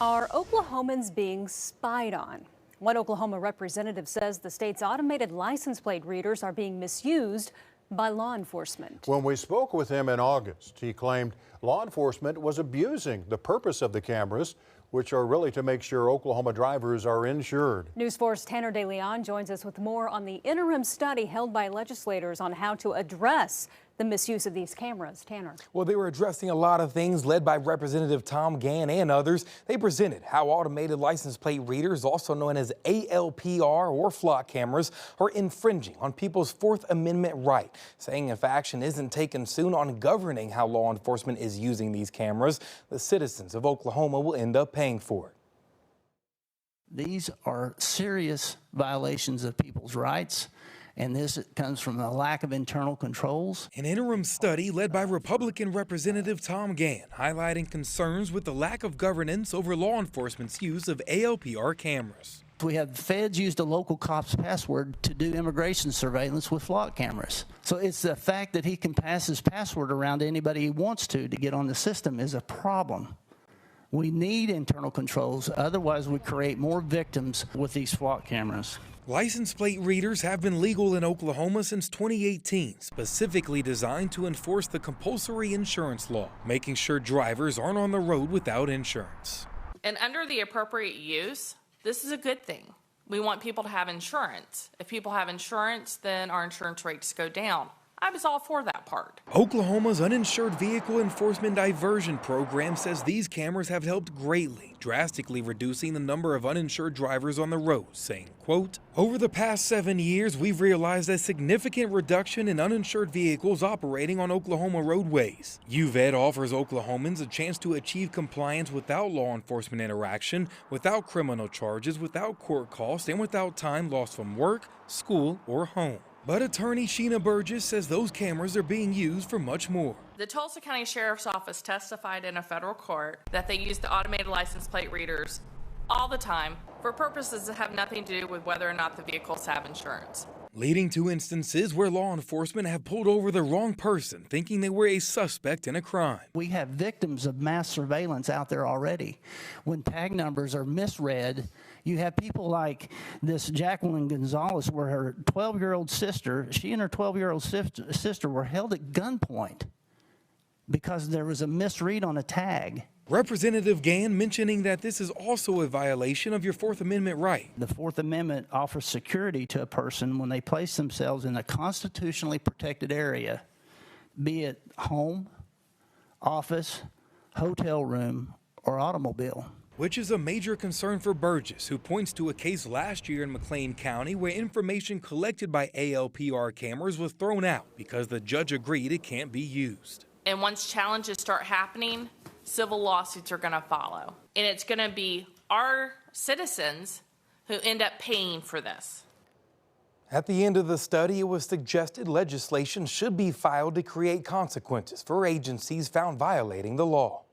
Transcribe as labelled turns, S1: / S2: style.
S1: Are Oklahomans being spied on? One Oklahoma representative says the state's automated license plate readers are being misused by law enforcement.
S2: When we spoke with him in August, he claimed law enforcement was abusing the purpose of the cameras, which are really to make sure Oklahoma drivers are insured.
S1: News 4's Tanner DeLeon joins us with more on the interim study held by legislators on how to address the misuse of these cameras. Tanner.
S3: Well, they were addressing a lot of things led by Representative Tom Gann and others. They presented how automated license plate readers, also known as ALPR or flock cameras, are infringing on people's Fourth Amendment right, saying if action isn't taken soon on governing how law enforcement is using these cameras, the citizens of Oklahoma will end up paying for it.
S4: These are serious violations of people's rights, and this comes from a lack of internal controls.
S3: An interim study led by Republican Representative Tom Gann highlighting concerns with the lack of governance over law enforcement's use of ALPR cameras.
S4: We have feds use the local cop's password to do immigration surveillance with flock cameras. So it's the fact that he can pass his password around to anybody he wants to get on the system is a problem. We need internal controls, otherwise we create more victims with these flock cameras.
S3: License plate readers have been legal in Oklahoma since 2018, specifically designed to enforce the compulsory insurance law, making sure drivers aren't on the road without insurance.
S5: And under the appropriate use, this is a good thing. We want people to have insurance. If people have insurance, then our insurance rates go down. I was all for that part.
S3: Oklahoma's Uninsured Vehicle Enforcement Diversion Program says these cameras have helped greatly, drastically reducing the number of uninsured drivers on the road, saying, quote, "Over the past 7 years, we've realized a significant reduction in uninsured vehicles operating on Oklahoma roadways. UVED offers Oklahomans a chance to achieve compliance without law enforcement interaction, without criminal charges, without court costs, and without time lost from work, school, or home." But attorney Sheena Burgess says those cameras are being used for much more.
S5: The Tulsa County Sheriff's Office testified in a federal court that they use the automated license plate readers all the time for purposes that have nothing to do with whether or not the vehicles have insurance.
S3: Leading to instances where law enforcement have pulled over the wrong person, thinking they were a suspect in a crime.
S4: We have victims of mass surveillance out there already. When tag numbers are misread, you have people like this Jacqueline Gonzalez, where her 12-year-old sister, she and her 12-year-old sister were held at gunpoint because there was a misread on a tag.
S3: Representative Gann mentioning that this is also a violation of your Fourth Amendment right.
S4: The Fourth Amendment offers security to a person when they place themselves in a constitutionally protected area, be it home, office, hotel room, or automobile.
S3: Which is a major concern for Burgess, who points to a case last year in McLean County where information collected by ALPR cameras was thrown out because the judge agreed it can't be used.
S5: And once challenges start happening, civil lawsuits are going to follow. And it's going to be our citizens who end up paying for this.
S3: At the end of the study, it was suggested legislation should be filed to create consequences for agencies found violating the law.